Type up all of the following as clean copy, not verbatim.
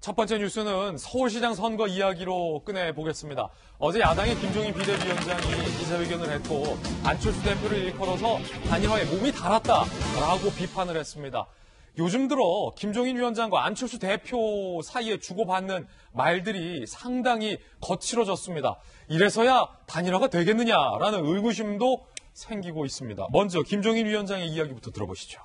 첫 번째 뉴스는 서울시장 선거 이야기로 꺼내보겠습니다. 어제 야당의 김종인 비대위원장이 기자회견을 했고 안철수 대표를 일컬어서 단일화에 몸이 달았다라고 비판을 했습니다. 요즘 들어 김종인 위원장과 안철수 대표 사이에 주고받는 말들이 상당히 거칠어졌습니다. 이래서야 단일화가 되겠느냐라는 의구심도 생기고 있습니다. 먼저 김종인 위원장의 이야기부터 들어보시죠.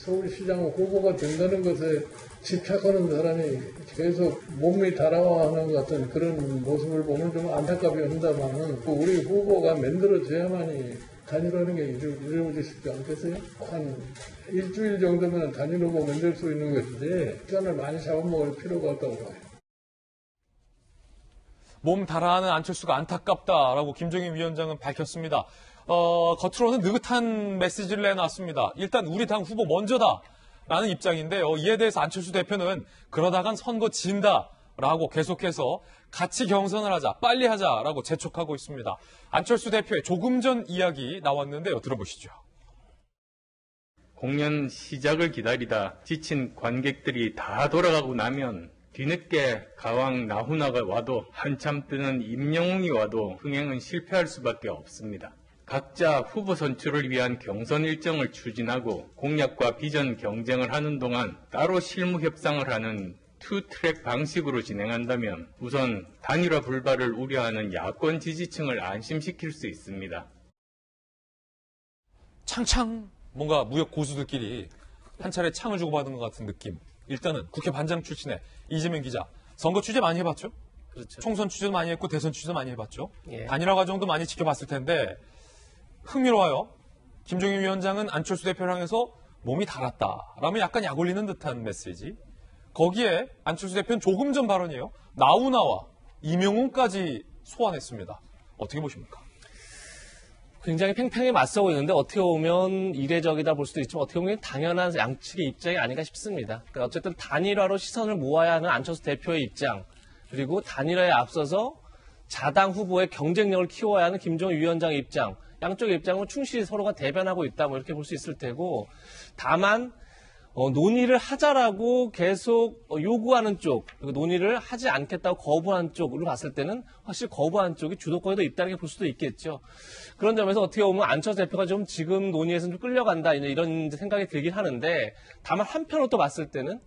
서울시장 후보가 된다는 것에 집착하는 사람이 계속 몸이 달아와하는 것 같은 그런 모습을 보면 좀 안타깝게 한다만 우리 후보가 만들어져야만이 단일화하는 게 이루어지지 않겠어요? 한 일주일 정도면 단일 후보 만들 수 있는 것이지 시간을 많이 잡아먹을 필요가 없다고 봐요. 몸 달아하는 안철수가 안타깝다라고 김종인 위원장은 밝혔습니다. 겉으로는 느긋한 메시지를 내놨습니다. 일단 우리 당 후보 먼저다라는 입장인데요. 이에 대해서 안철수 대표는 그러다간 선거 진다라고 계속해서 같이 경선을 하자, 빨리 하자라고 재촉하고 있습니다. 안철수 대표의 조금 전 이야기 나왔는데요. 들어보시죠. 공연 시작을 기다리다 지친 관객들이 다 돌아가고 나면 뒤늦게 가왕 나훈아가 와도 한참 뜨는 임영웅이 와도 흥행은 실패할 수밖에 없습니다. 각자 후보 선출을 위한 경선 일정을 추진하고 공약과 비전 경쟁을 하는 동안 따로 실무 협상을 하는 투트랙 방식으로 진행한다면 우선 단일화 불발을 우려하는 야권 지지층을 안심시킬 수 있습니다. 창창 뭔가 무역 고수들끼리 한 차례 창을 주고받은 것 같은 느낌. 일단은 국회 반장 출신의 이재명 기자. 선거 취재 많이 해봤죠? 그렇죠. 총선 취재도 많이 했고 대선 취재도 많이 해봤죠? 예. 단일화 과정도 많이 지켜봤을 텐데 흥미로워요. 김종인 위원장은 안철수 대표를 향해서 몸이 달았다라면 약간 약 올리는 듯한 메시지. 거기에 안철수 대표는 조금 전 발언이에요. 나훈아와 임영웅까지 소환했습니다. 어떻게 보십니까? 굉장히 팽팽히 맞서고 있는데 어떻게 보면 이례적이다 볼 수도 있지만 어떻게 보면 당연한 양측의 입장이 아닌가 싶습니다. 그러니까 어쨌든 단일화로 시선을 모아야 하는 안철수 대표의 입장, 그리고 단일화에 앞서서 자당 후보의 경쟁력을 키워야 하는 김종인 위원장의 입장, 양쪽의 입장은 충실히 서로가 대변하고 있다, 뭐 이렇게 볼 수 있을 테고, 다만 논의를 하자라고 계속 요구하는 쪽, 그리고 논의를 하지 않겠다고 거부한 쪽으로 봤을 때는 확실히 거부한 쪽이 주도권에도 있다는 게 볼 수도 있겠죠. 그런 점에서 어떻게 보면 안철수 대표가 좀 지금 논의에서는 좀 끌려간다, 이런 생각이 들긴 하는데, 다만 한편으로 또 봤을 때는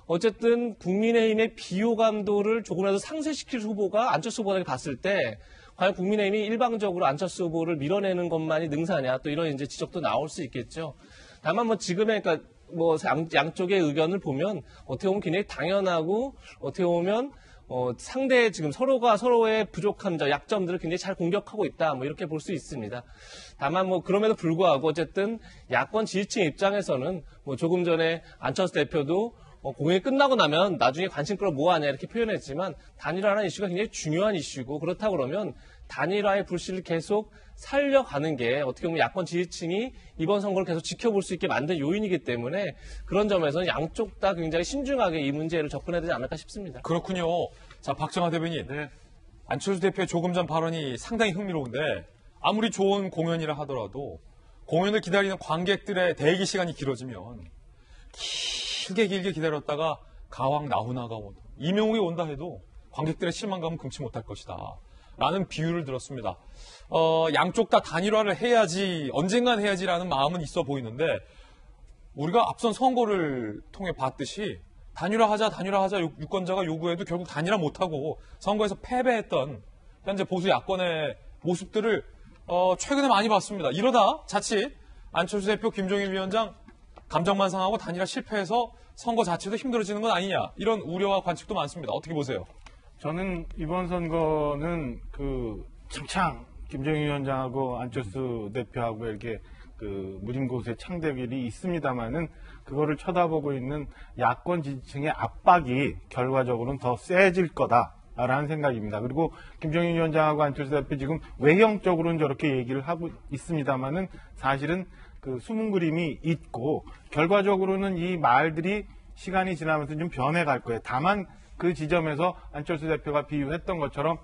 어쨌든 국민의힘의 비호감도를 조금이라도 상쇄시킬 후보가 안철수 후보에게 봤을 때 과연 국민의힘이 일방적으로 안철수 후보를 밀어내는 것만이 능사냐, 또 이런 이제 지적도 나올 수 있겠죠. 다만 뭐 지금의 그러니까 뭐 양쪽의 의견을 보면 어떻게 보면 굉장히 당연하고 어떻게 보면 상대의 지금 서로가 서로의 부족한 점, 약점들을 굉장히 잘 공격하고 있다, 뭐 이렇게 볼 수 있습니다. 다만 뭐 그럼에도 불구하고 어쨌든 야권 지지층 입장에서는 뭐 조금 전에 안철수 대표도 공연이 끝나고 나면 나중에 관심 끌어 뭐하냐 이렇게 표현했지만 단일화라는 이슈가 굉장히 중요한 이슈고, 그렇다 그러면 단일화의 불씨를 계속 살려가는 게 어떻게 보면 야권 지지층이 이번 선거를 계속 지켜볼 수 있게 만든 요인이기 때문에 그런 점에서는 양쪽 다 굉장히 신중하게 이 문제를 접근해야 되지 않을까 싶습니다. 그렇군요. 자, 박정하 대변인. 네. 안철수 대표의 조금 전 발언이 상당히 흥미로운데 아무리 좋은 공연이라 하더라도 공연을 기다리는 관객들의 대기 시간이 길어지면 길게 기다렸다가 가왕 나훈아가 온다, 임영웅이 온다 해도 관객들의 실망감은 금치 못할 것이다 라는 비유를 들었습니다. 양쪽 다 단일화를 해야지, 언젠간 해야지라는 마음은 있어 보이는데 우리가 앞선 선거를 통해 봤듯이 단일화하자 유권자가 요구해도 결국 단일화 못하고 선거에서 패배했던 현재 보수 야권의 모습들을 최근에 많이 봤습니다. 이러다 자칫 안철수 대표, 김종인 위원장 감정만상하고 단일화 실패해서 선거 자체도 힘들어지는 건 아니냐, 이런 우려와 관측도 많습니다. 어떻게 보세요? 저는 이번 선거는 창창 김종인 위원장하고 안철수 대표하고 이렇게 무림곳의 창대결이 있습니다만은 그거를 쳐다보고 있는 야권 지지층의 압박이 결과적으로는 더 세질 거다라는 생각입니다. 그리고 김종인 위원장하고 안철수 대표 지금 외형적으로는 저렇게 얘기를 하고 있습니다만은 사실은 숨은 그림이 있고 결과적으로는 이 말들이 시간이 지나면서 좀 변해갈 거예요. 다만 그 지점에서 안철수 대표가 비유했던 것처럼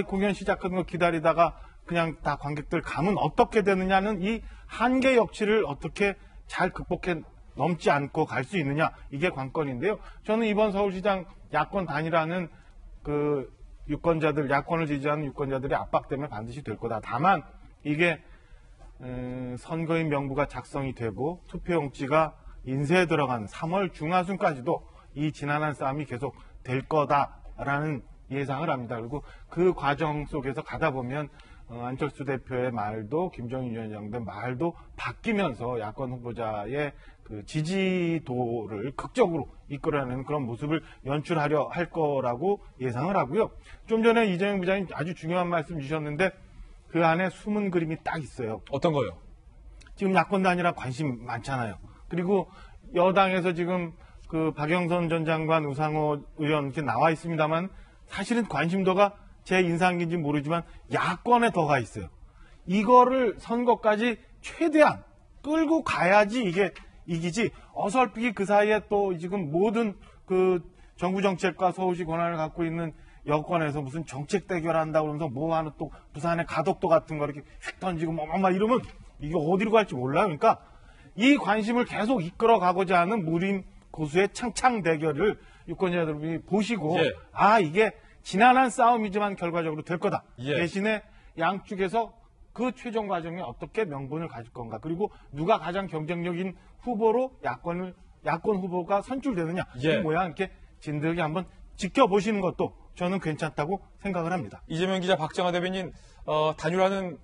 공연 시작하는 거 기다리다가 그냥 다 관객들 가면 어떻게 되느냐는 이 한계 역치를 어떻게 잘 극복해 넘지 않고 갈 수 있느냐, 이게 관건인데요. 저는 이번 서울시장 야권 단일화는 그 유권자들, 야권을 지지하는 유권자들의 압박 때문에 반드시 될 거다. 다만 이게 선거인 명부가 작성이 되고 투표용지가 인쇄에 들어간 3월 중하순까지도 이 지난한 싸움이 계속 될 거다라는 예상을 합니다. 그리고 그 과정 속에서 가다 보면 안철수 대표의 말도 김종인 위원장의 말도 바뀌면서 야권 후보자의 그 지지도를 극적으로 이끌어내는 그런 모습을 연출하려 할 거라고 예상을 하고요. 좀 전에 이재명 부장님 아주 중요한 말씀 주셨는데 그 안에 숨은 그림이 딱 있어요. 어떤 거요? 지금 야권 단일화 관심 많잖아요. 그리고 여당에서 지금 그 박영선 전 장관, 우상호 의원 이렇게 나와 있습니다만 사실은 관심도가 제 인상인지 모르지만 야권에 더 가 있어요. 이거를 선거까지 최대한 끌고 가야지 이게 이기지, 어설프게 그 사이에 또 지금 모든 그 정부 정책과 서울시 권한을 갖고 있는 여권에서 무슨 정책 대결한다고 그러면서 뭐 하는 또 부산의 가덕도 같은 거 이렇게 휙 던지고 막 이러면 이게 어디로 갈지 몰라요. 그러니까 이 관심을 계속 이끌어 가고자 하는 무림 고수의 창창 대결을 유권자 여러분이 보시고 예. 아, 이게 지난한 싸움이지만 결과적으로 될 거다. 예. 대신에 양쪽에서 그 최종 과정에 어떻게 명분을 가질 건가. 그리고 누가 가장 경쟁력인 후보로 야권 후보가 선출되느냐. 예. 이 모양 이렇게 진득이 한번 지켜보시는 것도 저는 괜찮다고 생각을 합니다. 이재명 기자, 박정아 대변인 단일화는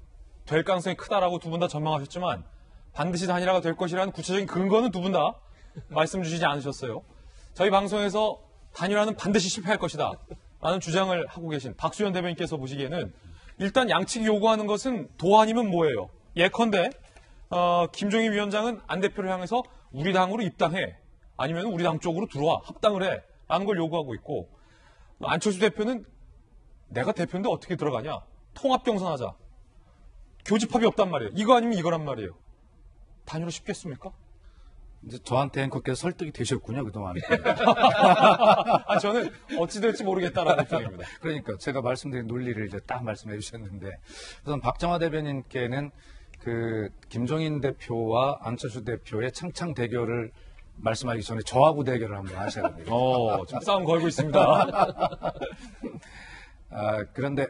될 가능성이 크다라고 두 분 다 전망하셨지만 반드시 단일화가 될 것이라는 구체적인 근거는 두 분 다 말씀 주시지 않으셨어요. 저희 방송에서 단일화는 반드시 실패할 것이다 라는 주장을 하고 계신 박수현 대변인께서 보시기에는 일단 양측이 요구하는 것은 도안이면 뭐예요? 예컨대 김종인 위원장은 안 대표를 향해서 우리 당으로 입당해, 아니면 우리 당 쪽으로 들어와, 합당을 해 라는 걸 요구하고 있고, 안철수 대표는 내가 대표인데 어떻게 들어가냐, 통합 경선하자, 교집합이 없단 말이에요. 이거 아니면 이거란 말이에요. 단일화 쉽겠습니까? 이제 저한테 앵커께서 설득이 되셨군요, 그동안. 저는 어찌 될지 모르겠다라는 입장입니다. 그러니까 제가 말씀드린 논리를 이제 딱 말씀해 주셨는데, 우선 박정아 대변인께는 그 김종인 대표와 안철수 대표의 창창 대결을 말씀하기 전에 저하고 대결을 한번 하셔야 됩니다. 지금 싸움 걸고 있습니다. 그런데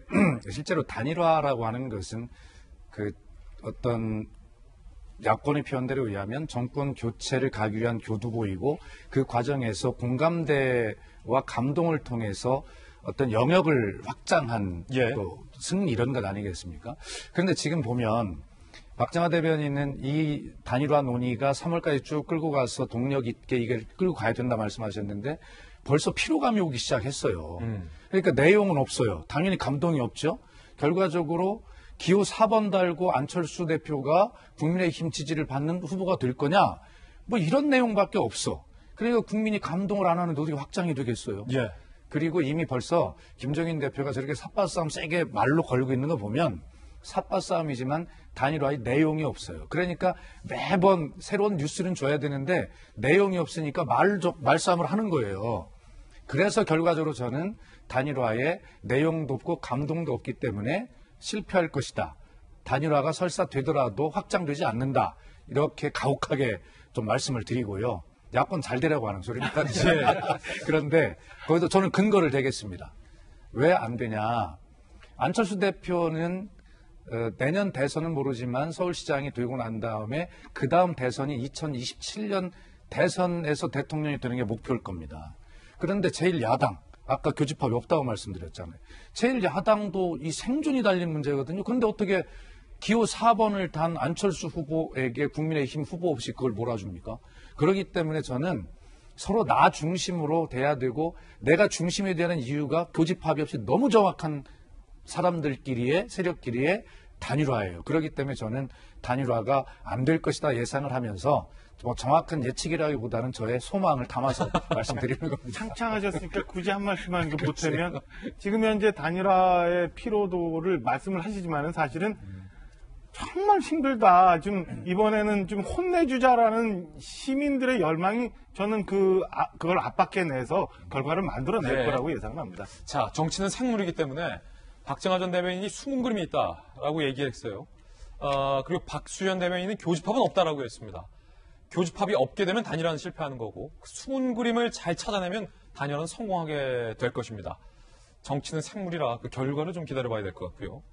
실제로 단일화라고 하는 것은 그 어떤 야권의 표현대로 의하면 정권 교체를 가기 위한 교두보이고, 그 과정에서 공감대와 감동을 통해서 어떤 영역을 확장한 예. 또 승리, 이런 것 아니겠습니까? 그런데 지금 보면 박정아 대변인은 이 단일화 논의가 3월까지 쭉 끌고 가서 동력 있게 이걸 끌고 가야 된다 말씀하셨는데 벌써 피로감이 오기 시작했어요. 그러니까 내용은 없어요. 당연히 감동이 없죠. 결과적으로 기호 4번 달고 안철수 대표가 국민의힘 지지를 받는 후보가 될 거냐, 뭐 이런 내용밖에 없어. 그러니까 국민이 감동을 안 하는데 어떻게 확장이 되겠어요. 예. 그리고 이미 벌써 김종인 대표가 저렇게 삿바싸움 세게 말로 걸고 있는 거 보면 삿바싸움이지만 단일화의 내용이 없어요. 그러니까 매번 새로운 뉴스는 줘야 되는데 내용이 없으니까 말싸움을 하는 거예요. 그래서 결과적으로 저는 단일화에 내용도 없고 감동도 없기 때문에 실패할 것이다. 단일화가 설사 되더라도 확장되지 않는다. 이렇게 가혹하게 좀 말씀을 드리고요. 야권 잘 되라고 하는 소리입니다. 그런데 거기서 저는 근거를 대겠습니다. 왜 안 되냐. 안철수 대표는 내년 대선은 모르지만 서울시장이 되고 난 다음에 그 다음 대선이 2027년 대선에서 대통령이 되는 게 목표일 겁니다. 그런데 제1야당, 아까 교집합이 없다고 말씀드렸잖아요. 제1야당도 이 생존이 달린 문제거든요. 그런데 어떻게 기호 4번을 단 안철수 후보에게 국민의힘 후보 없이 그걸 몰아줍니까? 그렇기 때문에 저는 서로 나 중심으로 돼야 되고, 내가 중심이 되는 이유가 교집합이 없이 너무 정확한 사람들끼리의, 세력끼리의 단일화예요. 그렇기 때문에 저는 단일화가 안 될 것이다 예상을 하면서, 뭐 정확한 예측이라기보다는 저의 소망을 담아서 말씀드리는 겁니다. 창창하셨으니까 굳이 한 말씀만 보태면, 지금 현재 단일화의 피로도를 말씀을 하시지만은 사실은 정말 힘들다. 좀 이번에는 좀 혼내주자라는 시민들의 열망이 저는 그걸 압박해내서 결과를 만들어낼 네. 거라고 예상을 합니다. 자, 정치는 생물이기 때문에 박정아 전 대변인이 숨은 그림이 있다라고 얘기했어요. 그리고 박수현 대변인은 교집합은 없다라고 했습니다. 교집합이 없게 되면 단일화는 실패하는 거고 그 숨은 그림을 잘 찾아내면 단일화는 성공하게 될 것입니다. 정치는 생물이라 그 결과를 좀 기다려봐야 될 것 같고요.